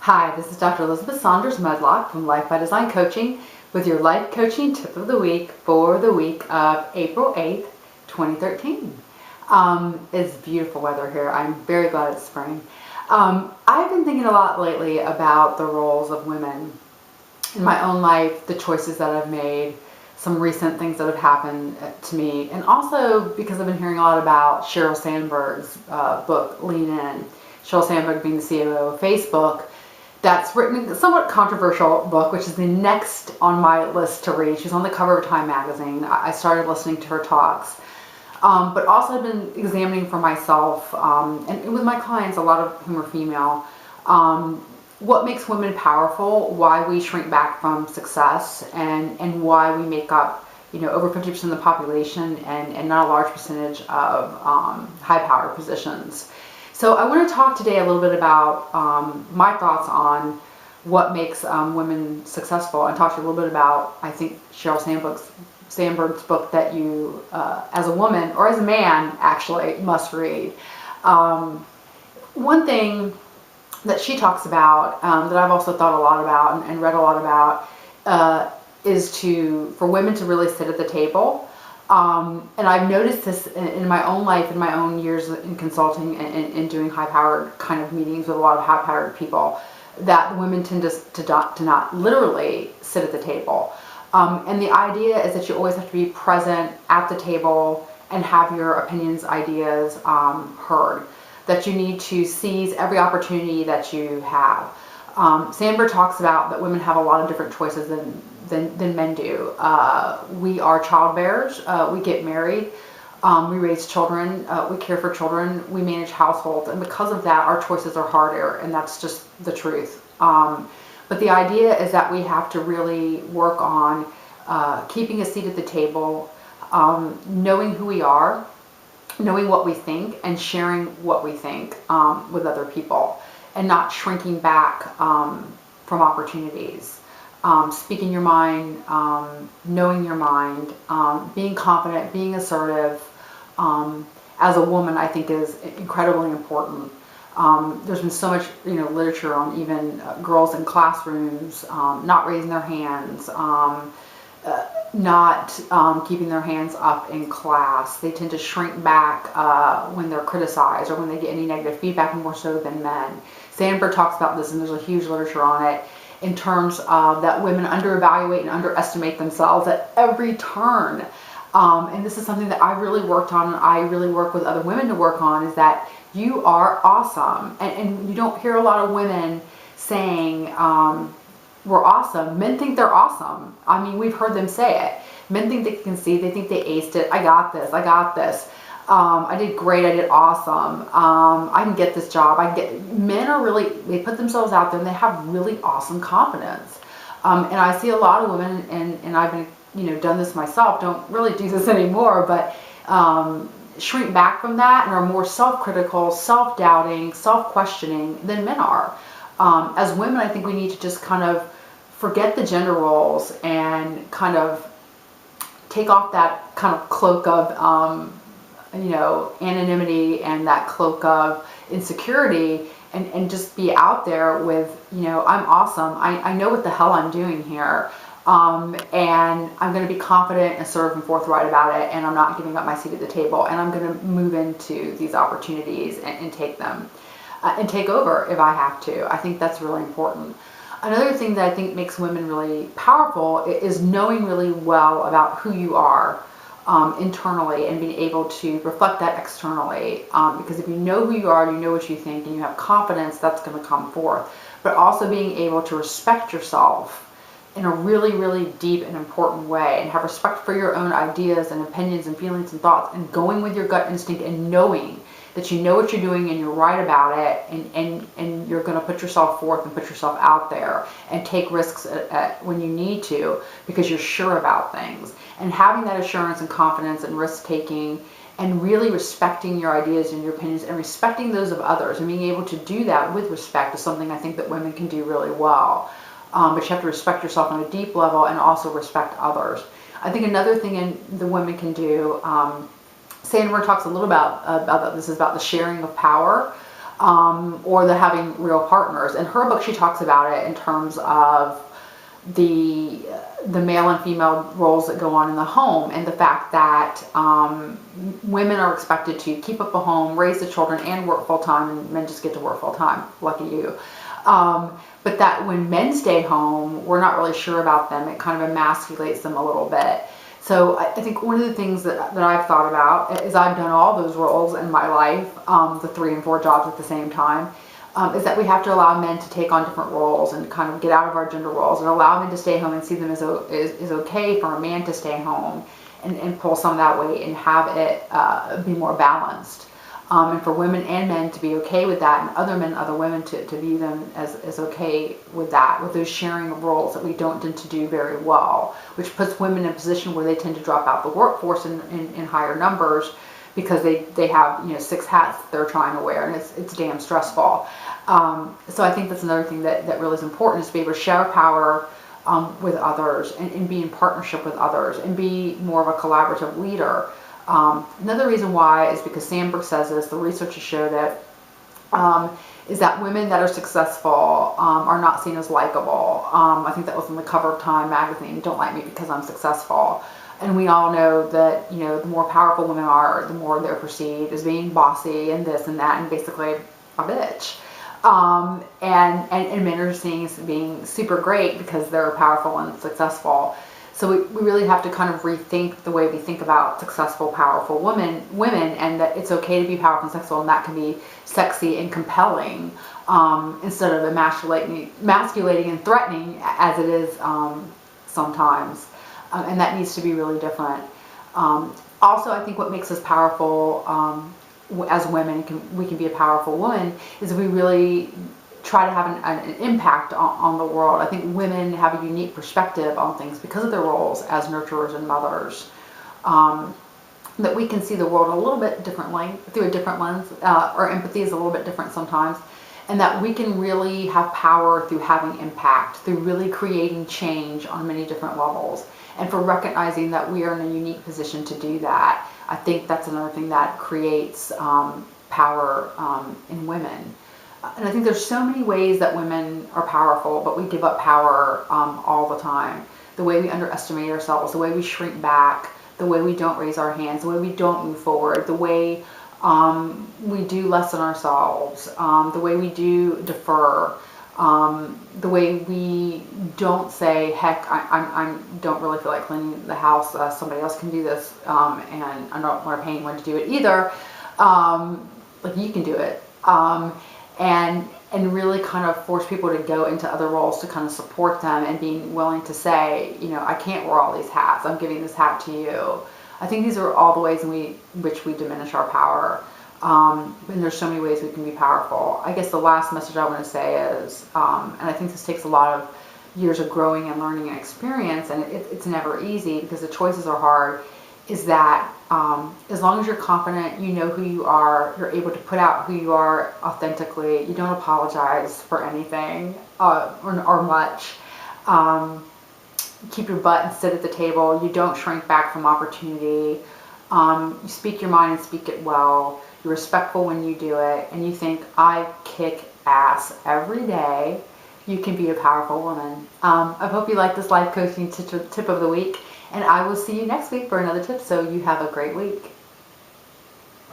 Hi, this is Dr. Lisabeth Medlock from Life by Design Coaching with your life coaching tip of the week for the week of April 8th, 2013. It's beautiful weather here. I'm very glad it's spring. I've been thinking a lot lately about the roles of women in my own life, the choices that I've made, some recent things that have happened to me, and also because I've been hearing a lot about Sheryl Sandberg's book, Lean In. Sheryl Sandberg being the CEO of Facebook. That's written a somewhat controversial book, which is the next on my list to read. She's on the cover of Time magazine. I started listening to her talks, but also I've been examining for myself, and with my clients, a lot of whom are female, what makes women powerful, why we shrink back from success, and why we make up, over 50% of the population and not a large percentage of high-powered positions. So I want to talk today a little bit about my thoughts on what makes women successful, and talk to you a little bit about, I think, Sheryl Sandberg's book that you, as a woman or as a man, actually must read. One thing that she talks about, that I've also thought a lot about and read a lot about, is for women to really sit at the table. And I've noticed this in my own life, in my own years in consulting and doing high-powered kind of meetings with a lot of high-powered people, that the women tend to not literally sit at the table. And the idea is that you always have to be present at the table and have your opinions, ideas heard. That you need to seize every opportunity that you have. Sandberg talks about that women have a lot of different choices than men do. We are child bearers, we get married, we raise children, we care for children, we manage households, and because of that our choices are harder, and that's just the truth. But the idea is that we have to really work on keeping a seat at the table, knowing who we are, knowing what we think, and sharing what we think with other people, and not shrinking back from opportunities. Speaking your mind, knowing your mind, being confident, being assertive, as a woman, I think is incredibly important. There's been so much, literature on even girls in classrooms not raising their hands, not keeping their hands up in class. They tend to shrink back when they're criticized or when they get any negative feedback, more so than men. Sandberg talks about this, and there's a huge literature on it, in terms of that women underevaluate and underestimate themselves at every turn. And this is something that I really worked on, and I really work with other women to work on, is that you are awesome. And you don't hear a lot of women saying, we're awesome. Men think they're awesome. I mean, we've heard them say it. Men think they can see, they think they aced it. I got this, I got this. I did great, I did awesome. I can get this job. Men are really, they put themselves out there and they have really awesome confidence. And I see a lot of women, and I've been, done this myself, don't really do this anymore, but shrink back from that and are more self-critical, self-doubting, self-questioning than men are. As women, I think we need to just kind of forget the gender roles and kind of take off that kind of cloak of anonymity and that cloak of insecurity, and just be out there with, I'm awesome. I know what the hell I'm doing here. And I'm going to be confident, assertive, and forthright about it, and I'm not giving up my seat at the table, and I'm going to move into these opportunities and take them, and take over if I have to. I think that's really important. Another thing that I think makes women really powerful is knowing really well about who you are internally, and being able to reflect that externally. Because if you know who you are, you know what you think, and you have confidence, that's going to come forth. But also being able to respect yourself in a really, really deep and important way, and have respect for your own ideas and opinions and feelings and thoughts, and going with your gut instinct and knowing that you know what you're doing and you're right about it, and you're going to put yourself forth and put yourself out there and take risks when you need to, because you're sure about things. And having that assurance and confidence and risk-taking, and really respecting your ideas and your opinions, and respecting those of others, and being able to do that with respect is something I think that women can do really well. But you have to respect yourself on a deep level, and also respect others. I think another thing the women can do, Sandberg talks a little about this, is about the sharing of power. or the having real partners. In her book, she talks about it in terms of the male and female roles that go on in the home, and the fact that women are expected to keep up a home, raise the children, and work full time, and men just get to work full time. Lucky you. But that when men stay home, we're not really sure about them. It kind of emasculates them a little bit. So I think one of the things that I've thought about is I've done all those roles in my life, the 3 and 4 jobs at the same time, is that we have to allow men to take on different roles and kind of get out of our gender roles and allow men to stay home and see them as okay for a man to stay home and pull some of that weight and have it be more balanced. And for women and men to be okay with that, and other men and other women to view them as okay with that, with those sharing of roles that we don't tend to do very well, which puts women in a position where they tend to drop out the workforce in higher numbers because they have 6 hats they're trying to wear, and it's damn stressful. So I think that's another thing that really is important, is to be able to share power with others and be in partnership with others and be more of a collaborative leader. Another reason why is because Sandberg says this, the researchers showed it, is that women that are successful are not seen as likable. I think that was on the cover of Time magazine, "Don't like me because I'm successful." And we all know that, the more powerful women are, the more they're perceived as being bossy and this and that and basically a bitch. And men are seen as being super great because they're powerful and successful. So we really have to kind of rethink the way we think about successful, powerful women, and that it's okay to be powerful and successful, and that can be sexy and compelling, instead of emasculating and threatening as it is sometimes. And that needs to be really different. Also, I think what makes us powerful as women, we can be a powerful woman, is we really try to have an impact on the world. I think women have a unique perspective on things because of their roles as nurturers and mothers, that we can see the world a little bit differently, through a different lens. Our empathy is a little bit different sometimes, and that we can really have power through having impact, through really creating change on many different levels, and for recognizing that we are in a unique position to do that. I think that's another thing that creates power in women. And I think there's so many ways that women are powerful, but we give up power all the time. The way we underestimate ourselves, the way we shrink back, the way we don't raise our hands, the way we don't move forward, the way we do less than ourselves, the way we do defer, the way we don't say, heck, I don't really feel like cleaning the house, somebody else can do this, and I don't want to pay anyone to do it either, like you can do it. And really kind of force people to go into other roles to kind of support them, and being willing to say, I can't wear all these hats, I'm giving this hat to you. I think these are all the ways in which we diminish our power. And there's so many ways we can be powerful. I guess the last message I want to say is, and I think this takes a lot of years of growing and learning and experience, and it's never easy because the choices are hard, is that as long as you're confident, you know who you are, you're able to put out who you are authentically, you don't apologize for anything or much, keep your butt and sit at the table, you don't shrink back from opportunity, you speak your mind and speak it well, you're respectful when you do it, and you think, I kick ass every day, you can be a powerful woman. I hope you like this life coaching tip of the week. And I will see you next week for another tip, so you have a great week.